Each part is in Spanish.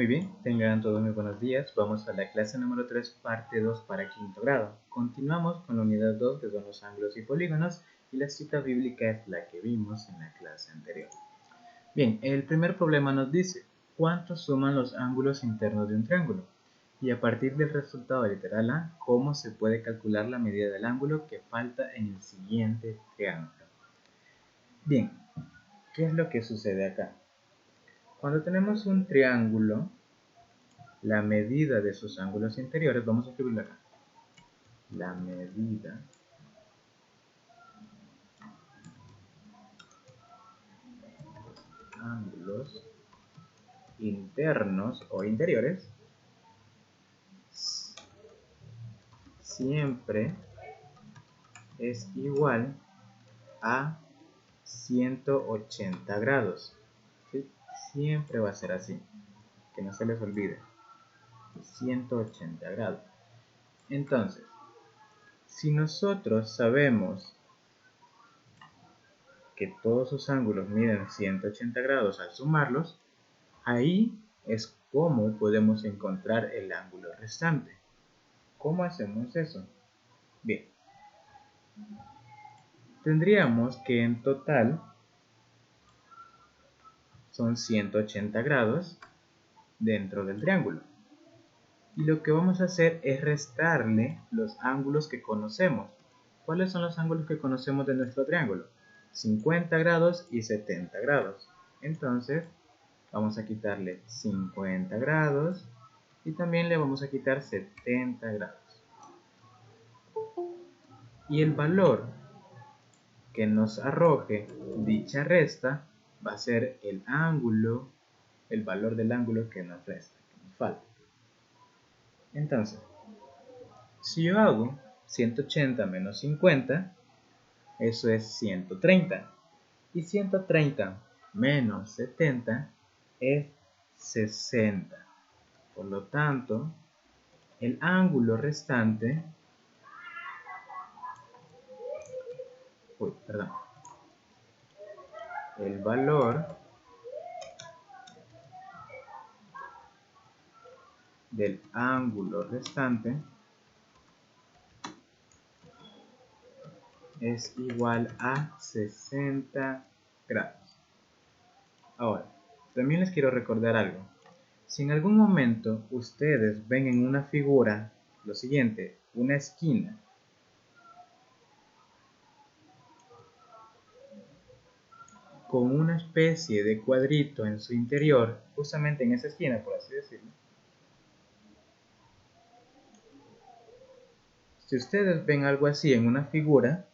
Muy bien, tengan todos muy buenos días. Vamos a la clase número 3, parte 2 para quinto grado. Continuamos con la unidad 2, que son los ángulos y polígonos, y la cita bíblica es la que vimos en la clase anterior. Bien, el primer problema nos dice, ¿cuánto suman los ángulos internos de un triángulo? Y a partir del resultado literal A, ¿cómo se puede calcular la medida del ángulo que falta en el siguiente triángulo? Bien, ¿qué es lo que sucede acá? Cuando tenemos un triángulo, la medida de sus ángulos interiores, vamos a escribirlo acá. La medida de ángulos internos o interiores siempre es igual a 180 grados. ¿Sí? Siempre va a ser así, que no se les olvide. 180 grados. Entonces, si nosotros sabemos que todos sus ángulos miden 180 grados al sumarlos, ahí es como podemos encontrar el ángulo restante. ¿Cómo hacemos eso? Bien, tendríamos que en total son 180 grados dentro del triángulo. Y lo que vamos a hacer es restarle los ángulos que conocemos. ¿Cuáles son los ángulos que conocemos de nuestro triángulo? 50 grados y 70 grados. Entonces, vamos a quitarle 50 grados y también le vamos a quitar 70 grados. Y el valor que nos arroje dicha resta va a ser el ángulo, el valor del ángulo que nos resta, que nos falta. Entonces, si yo hago 180 menos 50, eso es 130. Y 130 menos 70 es 60. Por lo tanto, el ángulo restante, el valor del ángulo restante es igual a 60 grados. Ahora, también les quiero recordar algo. Si en algún momento ustedes ven en una figura lo siguiente, una esquina, con una especie de cuadrito en su interior, justamente en esa esquina, por así decirlo. Si ustedes ven algo así en una figura,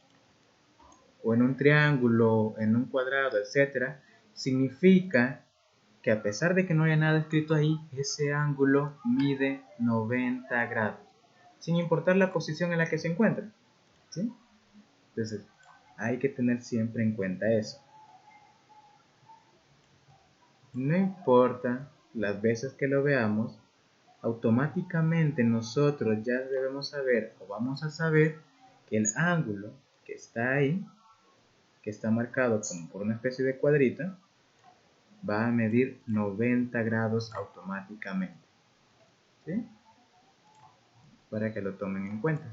o en un triángulo, en un cuadrado, etc., significa que a pesar de que no haya nada escrito ahí, ese ángulo mide 90 grados, sin importar la posición en la que se encuentra. ¿Sí? Entonces, hay que tener siempre en cuenta eso. No importa las veces que lo veamos, automáticamente nosotros ya debemos saber o vamos a saber que el ángulo que está ahí, que está marcado como por una especie de cuadrito, va a medir 90 grados automáticamente. ¿Sí? Para que lo tomen en cuenta,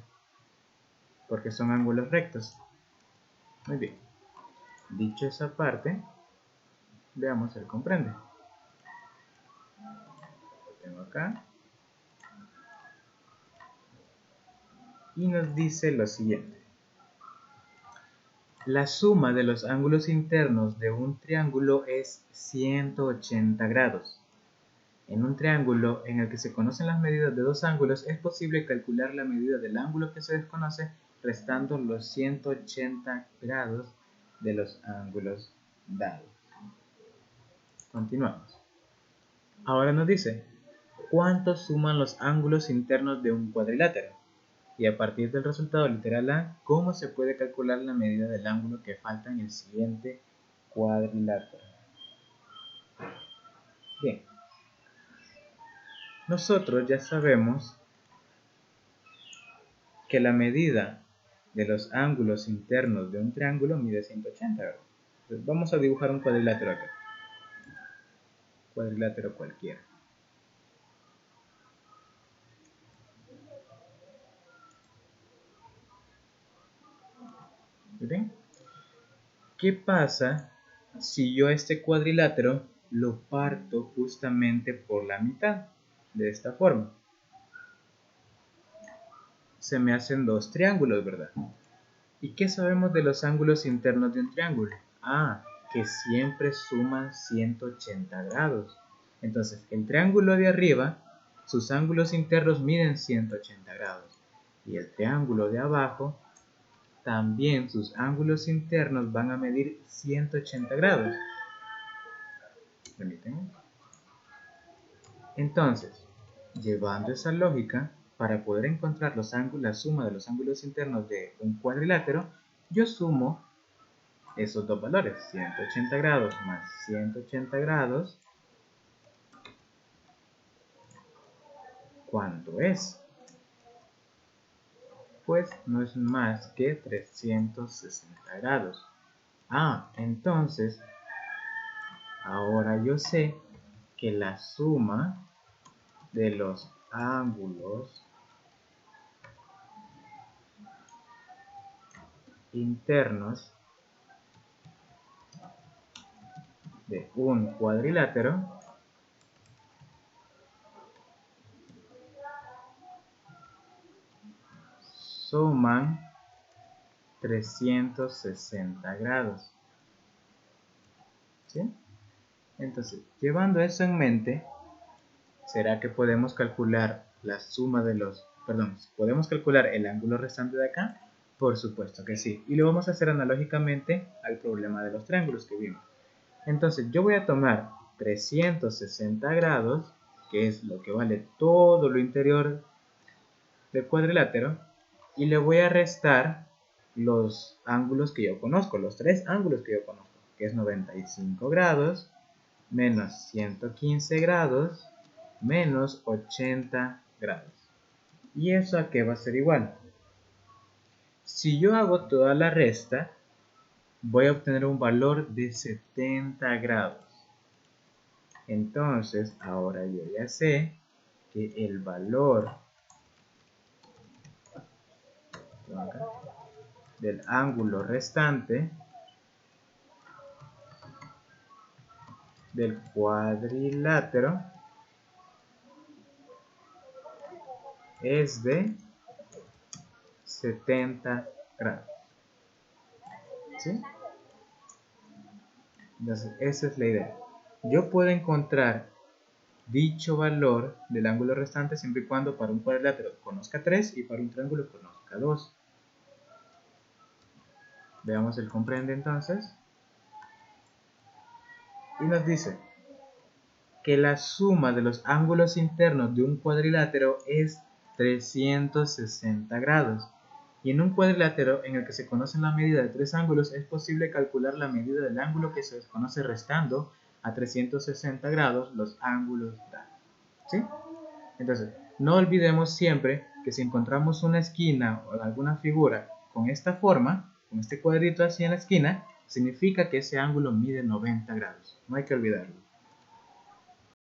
porque son ángulos rectos. Muy bien, dicho esa parte, veamos el comprende. Lo tengo acá y nos dice lo siguiente: la suma de los ángulos internos de un triángulo es 180 grados. En un triángulo en el que se conocen las medidas de dos ángulos, es posible calcular la medida del ángulo que se desconoce restando los 180 grados de los ángulos dados. Continuamos. Ahora nos dice, ¿cuánto suman los ángulos internos de un cuadrilátero? Y a partir del resultado literal A, ¿cómo se puede calcular la medida del ángulo que falta en el siguiente cuadrilátero? Bien, nosotros ya sabemos que la medida de los ángulos internos de un triángulo mide 180 grados. Entonces vamos a dibujar un cuadrilátero acá. Cuadrilátero cualquiera. ¿Qué pasa si yo este cuadrilátero lo parto justamente por la mitad? De esta forma. Se me hacen dos triángulos, ¿verdad? ¿Y qué sabemos de los ángulos internos de un triángulo? Que siempre suman 180 grados. Entonces, el triángulo de arriba, sus ángulos internos miden 180 grados. Y el triángulo de abajo, también sus ángulos internos van a medir 180 grados. Permítanme. Entonces, llevando esa lógica, para poder encontrar la suma de los ángulos internos de un cuadrilátero, yo sumo esos dos valores, 180 grados más 180 grados. ¿Cuánto es? Pues no es más que 360 grados. Entonces, ahora yo sé que la suma de los ángulos internos de un cuadrilátero suman 360 grados. ¿Sí? Entonces, llevando eso en mente, ¿será que podemos calcular la suma de los... Perdón, ¿podemos calcular el ángulo restante de acá? Por supuesto que sí. Y lo vamos a hacer analógicamente al problema de los triángulos que vimos. Entonces, yo voy a tomar 360 grados, que es lo que vale todo lo interior del cuadrilátero, y le voy a restar los ángulos que yo conozco, los tres ángulos que yo conozco, que es 95 grados, menos 115 grados, menos 80 grados. ¿Y eso a qué va a ser igual? Si yo hago toda la resta, voy a obtener un valor de 70 grados. Entonces, ahora yo ya sé que el valor del ángulo restante del cuadrilátero es de 70 grados. ¿Sí? Entonces, esa es la idea. Yo puedo encontrar dicho valor del ángulo restante siempre y cuando para un cuadrilátero conozca 3 y para un triángulo conozca 2. Veamos el comprende entonces. Y nos dice que la suma de los ángulos internos de un cuadrilátero es 360 grados. Y en un cuadrilátero en el que se conoce la medida de tres ángulos, es posible calcular la medida del ángulo que se desconoce restando a 360 grados los ángulos dados. ¿Sí? Entonces, no olvidemos siempre que si encontramos una esquina o alguna figura con esta forma, con este cuadrito así en la esquina, significa que ese ángulo mide 90 grados. No hay que olvidarlo.